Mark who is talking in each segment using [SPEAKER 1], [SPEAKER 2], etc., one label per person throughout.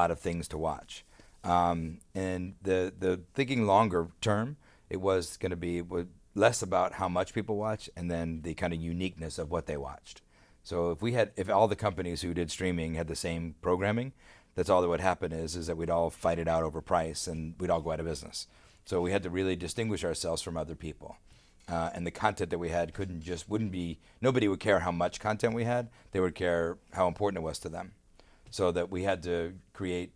[SPEAKER 1] lot of things to watch. And the thinking longer term, it was going to be less about how much people watch and then the kind of uniqueness of what they watched. So if all the companies who did streaming had the same programming, that's all that would happen is that we'd all fight it out over price and we'd all go out of business. So we had to really distinguish ourselves from other people. And the content that we had nobody would care how much content we had, they would care how important it was to them. So that we had to create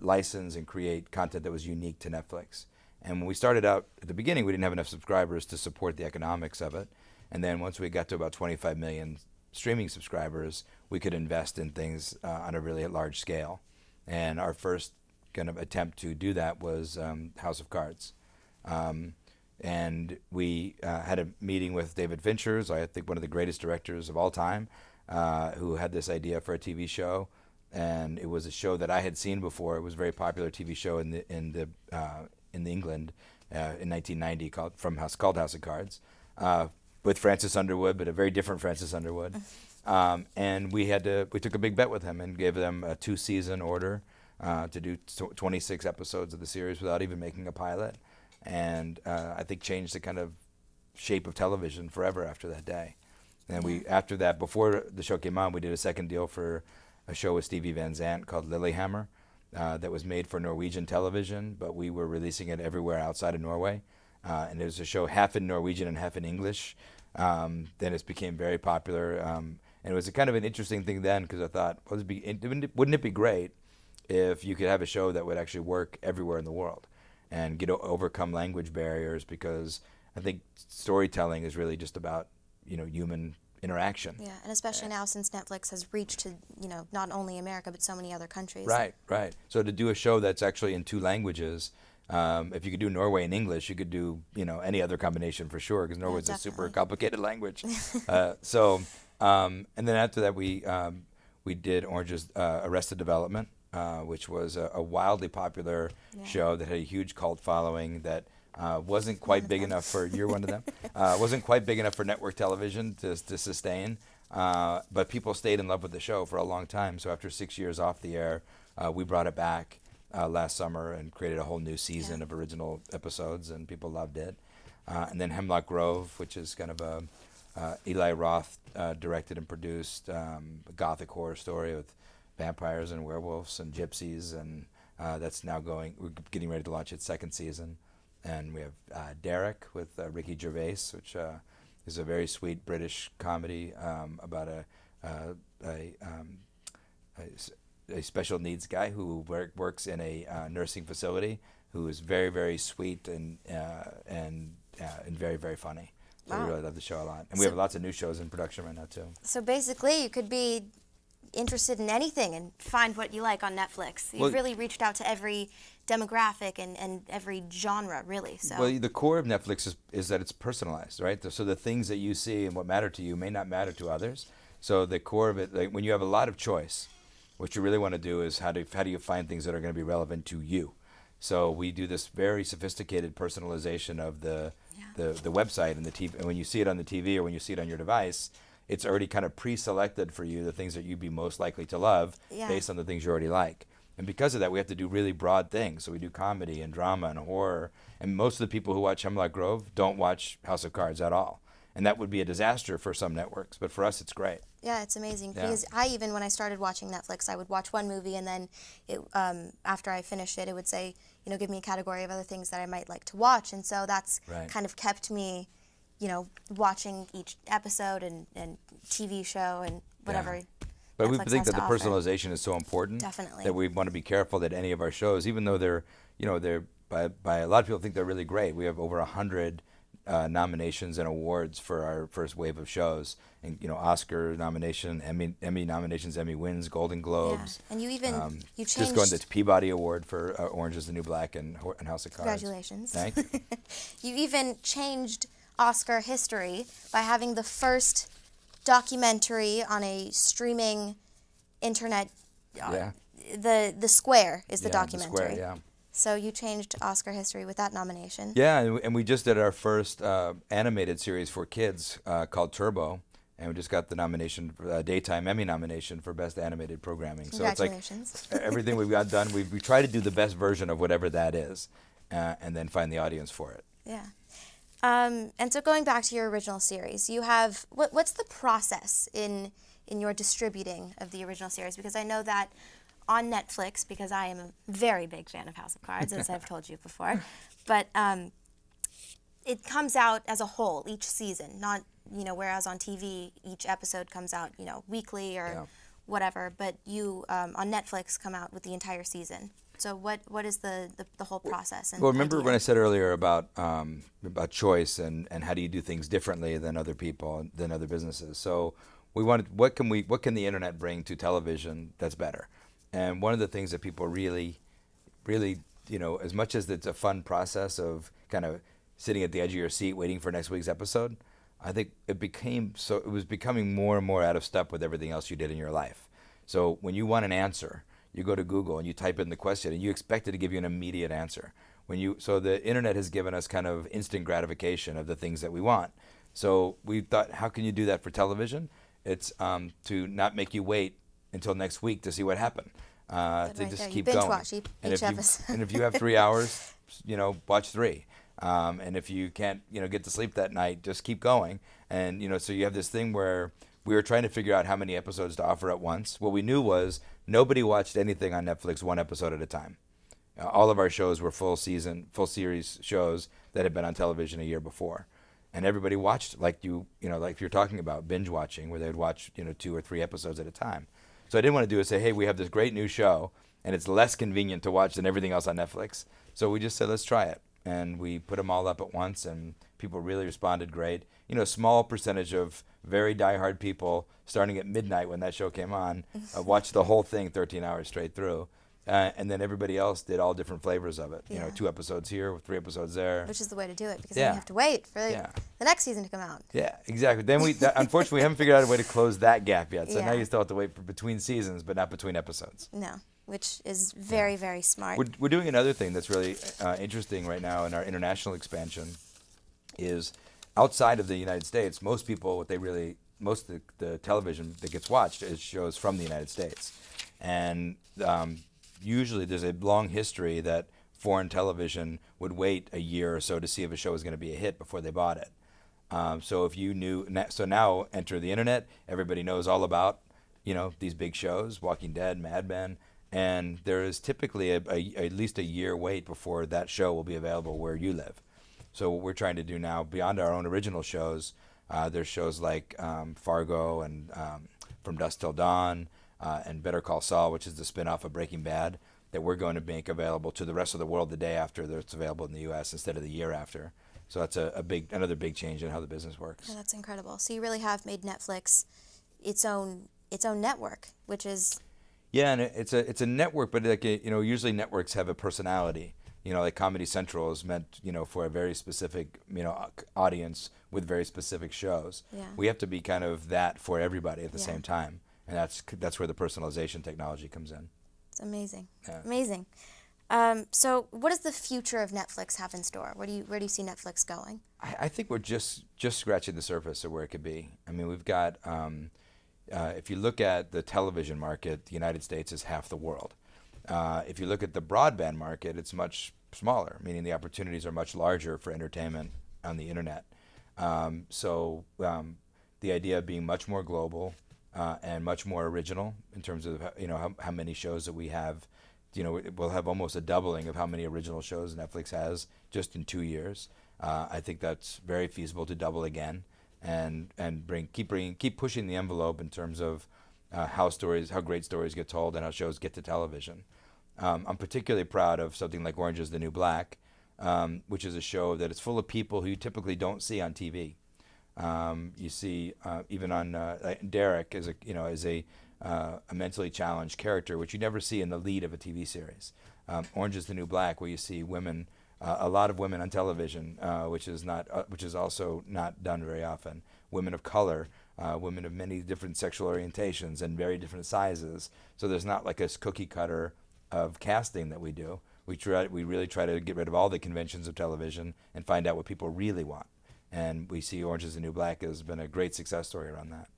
[SPEAKER 1] license and create content that was unique to Netflix. And when we started out at the beginning, we didn't have enough subscribers to support the economics of it. And then once we got to about 25 million streaming subscribers, we could invest in things on a really large scale. And our first kind of attempt to do that was House of Cards. And we had a meeting with David Fincher, I think one of the greatest directors of all time, who had this idea for a TV show. And it was a show that I had seen before. It was a very popular TV show in England in 1990 called House of Cards, with Francis Underwood, but a very different Francis Underwood. And we took a big bet with him and gave them a 2-season order to do 26 episodes of the series without even making a pilot. And I think changed the kind of shape of television forever after that day. And after that, before the show came on, we did a second deal for a show with Stevie Van Zandt called Lilyhammer that was made for Norwegian television, but we were releasing it everywhere outside of Norway. And it was a show half in Norwegian and half in English. Then it became very popular. And it was a kind of an interesting thing then because I thought, wouldn't it be great if you could have a show that would actually work everywhere in the world and overcome language barriers, because I think storytelling is really just about human interaction.
[SPEAKER 2] Yeah, and especially now since Netflix has reached to not only America but so many other countries.
[SPEAKER 1] Right. So to do a show that's actually in 2 languages, if you could do Norway in English, you could do any other combination for sure, because Norway's a super complicated language. And then after that we did Orange's Arrested Development, which was a wildly popular show that had a huge cult following that wasn't quite big enough for you're one of them. Wasn't quite big enough for network television to sustain, but people stayed in love with the show for a long time. So after 6 years off the air, we brought it back last summer and created a whole new season of original episodes, and people loved it. And then Hemlock Grove, which is kind of a Eli Roth directed and produced gothic horror story with vampires and werewolves and gypsies, and that's now we're getting ready to launch its 2nd season. And we have Derek with Ricky Gervais, which is a very sweet British comedy about a special needs guy who works in a nursing facility, who is very, very sweet and very, very funny. So we really love the show a lot. And we have lots of new shows in production right now too.
[SPEAKER 2] So basically you could be interested in anything and find what you like on Netflix. You've really reached out to every demographic and every genre, really. So.
[SPEAKER 1] Well, the core of Netflix is that it's personalized, right? So the things that you see and what matter to you may not matter to others. So the core of it, like when you have a lot of choice, what you really want to do is how do you find things that are going to be relevant to you? So we do this very sophisticated personalization of the website and the TV. And when you see it on the TV or when you see it on your device, it's already kind of pre-selected for you the things that you'd be most likely to love based on the things you already like. And because of that, we have to do really broad things. So we do comedy and drama and horror. And most of the people who watch Hemlock Grove don't watch House of Cards at all. And that would be a disaster for some networks. But for us, it's great.
[SPEAKER 2] Yeah, it's amazing.
[SPEAKER 1] Yeah.
[SPEAKER 2] Because when I started watching Netflix, I would watch one movie and then after I finished it, it would say, give me a category of other things that I might like to watch. And so that's kind of kept me, watching each episode and TV show and whatever.
[SPEAKER 1] Yeah. But we
[SPEAKER 2] Netflix
[SPEAKER 1] think
[SPEAKER 2] has
[SPEAKER 1] that the
[SPEAKER 2] to offer.
[SPEAKER 1] personalization is so important.
[SPEAKER 2] Definitely.
[SPEAKER 1] That we want to be careful that any of our shows, even though they're by a lot of people think they're really great. We have over 100 nominations and awards for our first wave of shows, and Oscar nomination, Emmy nominations, Emmy wins, Golden Globes.
[SPEAKER 2] Yeah. And you changed.
[SPEAKER 1] Just going to the Peabody Award for Orange Is the New Black and House of Cards.
[SPEAKER 2] Congratulations.
[SPEAKER 1] Thank you.
[SPEAKER 2] You even changed Oscar history by having the first documentary on a streaming internet. The Square is the documentary.
[SPEAKER 1] The Square,
[SPEAKER 2] So you changed Oscar history with that nomination.
[SPEAKER 1] Yeah, and we just did our first animated series for kids called Turbo, and we just got the nomination, for Daytime Emmy nomination for Best Animated Programming. So it's like
[SPEAKER 2] Congratulations.
[SPEAKER 1] everything we've got done, we try to do the best version of whatever that is, and then find the audience for it.
[SPEAKER 2] Yeah. And so going back to your original series, you have, what's the process in your distributing of the original series? Because I know that on Netflix, because I am a very big fan of House of Cards, as I've told you before, but it comes out as a whole each season, not, whereas on TV, each episode comes out, weekly or whatever, but you, on Netflix, come out with the entire season. So what is the whole process? And
[SPEAKER 1] well, remember
[SPEAKER 2] idea?
[SPEAKER 1] when I said earlier about choice and how do you do things differently than other people, than other businesses? So we wanted, what can the internet bring to television that's better? And one of the things that people really, as much as it's a fun process of kind of sitting at the edge of your seat waiting for next week's episode, I think it was becoming more and more out of step with everything else you did in your life. So when you want an answer, you go to Google and you type in the question and you expect it to give you an immediate answer. So the internet has given us kind of instant gratification of the things that we want. So we thought, how can you do that for television? It's to not make you wait until next week to see what happened. To just keep going.
[SPEAKER 2] Watch each episode.
[SPEAKER 1] And if you have 3 hours, watch 3. And if you can't, get to sleep that night, just keep going. And, so you have this thing where we were trying to figure out how many episodes to offer at once. What we knew was nobody watched anything on Netflix one episode at a time. All of our shows were full series shows that had been on television a year before. And everybody watched like you're talking about binge watching, where they would watch, 2 or 3 episodes at a time. So I didn't want to do is say, hey, we have this great new show and it's less convenient to watch than everything else on Netflix. So we just said, let's try it. And we put them all up at once, and people really responded great. A small percentage of very diehard people starting at midnight when that show came on watched the whole thing 13 hours straight through. And then everybody else did all different flavors of it. 2 episodes here, 3 episodes there.
[SPEAKER 2] Which is the way to do it, because then you have to wait for the next season to come out.
[SPEAKER 1] Yeah, exactly. Then unfortunately, we haven't figured out a way to close that gap yet. So now you still have to wait for between seasons, but not between episodes.
[SPEAKER 2] No, which is very, very smart.
[SPEAKER 1] We're doing another thing that's really interesting right now in our international expansion is outside of the United States, most of the television that gets watched is shows from the United States. And usually there's a long history that foreign television would wait a year or so to see if a show was going to be a hit before they bought it. So now enter the internet, everybody knows all about, these big shows, Walking Dead, Mad Men, and there is typically at least a year wait before that show will be available where you live. So what we're trying to do now, beyond our own original shows, there's shows like Fargo and From Dusk Till Dawn, and Better Call Saul, which is the spinoff of Breaking Bad, that we're going to make available to the rest of the world the day after it's available in the U.S. instead of the year after. So that's another big change in how the business works.
[SPEAKER 2] Yeah, that's incredible. So you really have made Netflix its own network, which is...
[SPEAKER 1] Yeah, and it's a network, but usually networks have a personality. Like Comedy Central is meant, for a very specific, audience with very specific shows.
[SPEAKER 2] Yeah.
[SPEAKER 1] We have to be kind of that for everybody at the same time. And that's where the personalization technology comes in.
[SPEAKER 2] It's amazing.
[SPEAKER 1] Yeah.
[SPEAKER 2] Amazing. So what does the future of Netflix have in store? Where do you see Netflix going?
[SPEAKER 1] I think we're just scratching the surface of where it could be. I mean, we've got, if you look at the television market, the United States is half the world. If you look at the broadband market, it's much smaller, meaning the opportunities are much larger for entertainment on the internet. So the idea of being much more global and much more original in terms of how many shows that we have. We'll have almost a doubling of how many original shows Netflix has just in 2 years. I think that's very feasible to double again, and keep pushing the envelope in terms of how great stories get told and how shows get to television. I'm particularly proud of something like Orange is the New Black, which is a show that is full of people who you typically don't see on TV. You see even on Derek as a mentally challenged character, which you never see in the lead of a TV series. Orange is the New Black, where you see women, a lot of women on television, which is also not done very often. Women of color, women of many different sexual orientations and very different sizes. So there's not like a cookie cutter of casting that we do. We really try to get rid of all the conventions of television and find out what people really want. And we see Orange is the New Black has been a great success story around that.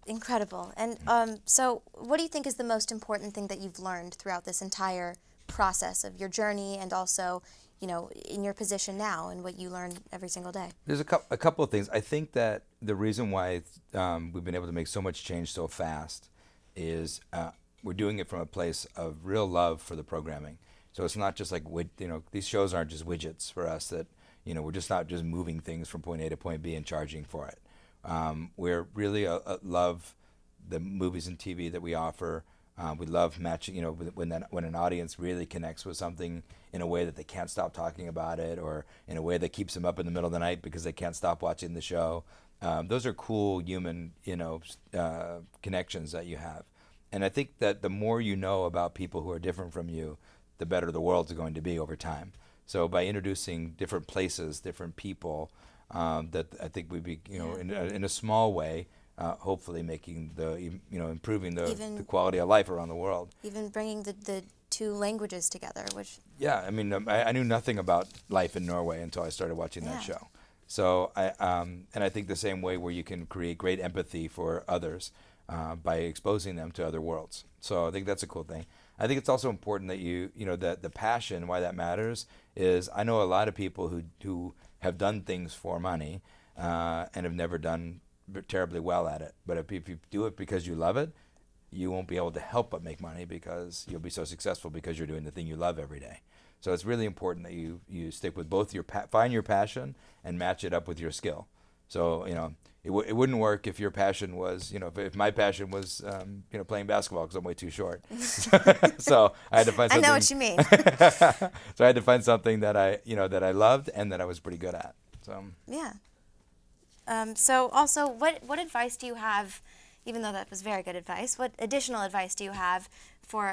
[SPEAKER 2] Incredible. And so what do you think is the most important thing that you've learned throughout this entire process of your journey, and also, you know, in your position now and what you learn every single day?
[SPEAKER 1] There's a couple of things. I think that the reason why we've been able to make so much change so fast is we're doing it from a place of real love for the programming. So it's not just like, you know, these shows aren't just widgets for us that, you know, we're just not just moving things from point A to point B and charging for it. We're really love the movies and TV that we offer. We love matching, you know, when an audience really connects with something in a way that they can't stop talking about it, or in a way that keeps them up in the middle of the night because they can't stop watching the show. Those are cool human, you know, connections that you have. And I think that the more you know about people who are different from you, the better the world's going to be over time. So by introducing different places, different people, that I think we'd be, you know, in a small way, hopefully making improving the quality of life around the world.
[SPEAKER 2] Even bringing the two languages together, which...
[SPEAKER 1] Yeah, I mean, I knew nothing about life in Norway until I started watching that show. So and I think the same way where you can create great empathy for others by exposing them to other worlds. So I think that's a cool thing. I think it's also important that you know, that the passion, why that matters is, I know a lot of people who have done things for money and have never done terribly well at it. But if you do it because you love it, you won't be able to help but make money, because you'll be so successful because you're doing the thing you love every day. So it's really important that you stick with both find your passion and match it up with your skill. So, you know, it wouldn't work if your passion was, you know, if my passion was, you know, playing basketball because I'm way too short. So I had to find something.
[SPEAKER 2] I know what you mean.
[SPEAKER 1] So I had to find something that I loved and that I was pretty good at. So
[SPEAKER 2] yeah. So also, what advice do you have, even though that was very good advice, what additional advice do you have for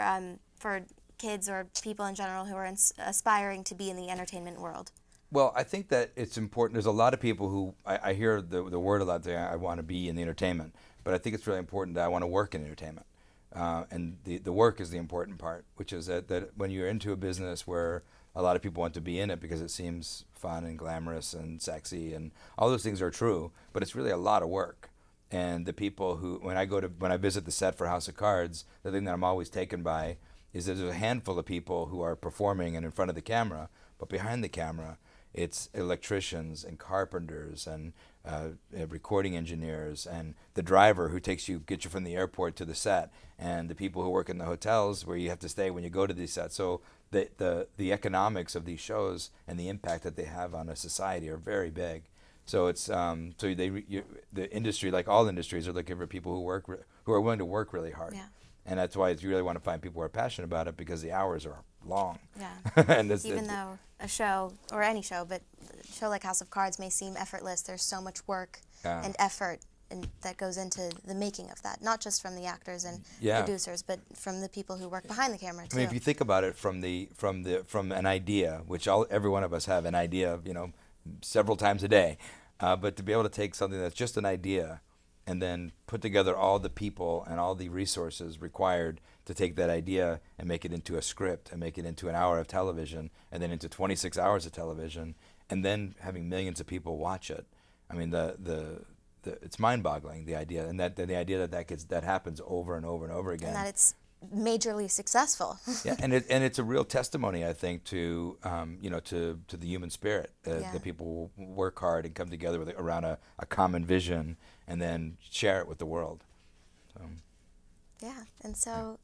[SPEAKER 2] kids or people in general who are aspiring to be in the entertainment world?
[SPEAKER 1] Well, I think that it's important. There's a lot of people who, I hear the word a lot, saying I want to be in the entertainment, but I think it's really important that I want to work in entertainment. And the work is the important part, which is that when you're into a business where a lot of people want to be in it because it seems fun and glamorous and sexy, and all those things are true, but it's really a lot of work. And the people who, when I visit the set for House of Cards, the thing that I'm always taken by is that there's a handful of people who are performing and in front of the camera, but behind the camera, it's electricians and carpenters and recording engineers and the driver who gets you from the airport to the set, and the people who work in the hotels where you have to stay when you go to these sets. So the economics of these shows and the impact that they have on a society are very big. So it's the industry, like all industries, are looking for people who are willing to work really hard.
[SPEAKER 2] Yeah.
[SPEAKER 1] And that's why you really want to find people who are passionate about it, because the hours are long.
[SPEAKER 2] Yeah.
[SPEAKER 1] And
[SPEAKER 2] even though a show, or any show, but a show like House of Cards may seem effortless, there's so much work and effort that goes into the making of that, not just from the actors and producers, but from the people who work behind the camera too.
[SPEAKER 1] I mean, if you think about it from an idea, which every one of us have an idea, you know, several times a day, but to be able to take something that's just an idea and then put together all the people and all the resources required to take that idea and make it into a script and make it into an hour of television and then into 26 hours of television, and then having millions of people watch it. I mean, it's mind-boggling, the idea, and the idea that happens over and over and over again.
[SPEAKER 2] And that it's majorly successful.
[SPEAKER 1] Yeah, and it's a real testimony, I think, to to the human spirit. That people work hard and come together around a common vision and then share it with the world. So.
[SPEAKER 2] Yeah, and so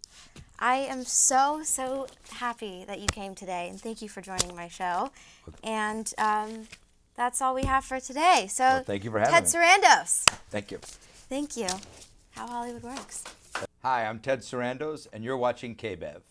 [SPEAKER 2] I am so happy that you came today, and thank you for joining my show. And that's all we have for today. So
[SPEAKER 1] well, thank you for having
[SPEAKER 2] Ted
[SPEAKER 1] me.
[SPEAKER 2] Sarandos.
[SPEAKER 1] Thank you.
[SPEAKER 2] Thank you. How Hollywood Works.
[SPEAKER 1] Hi, I'm Ted Sarandos, and you're watching KBEV.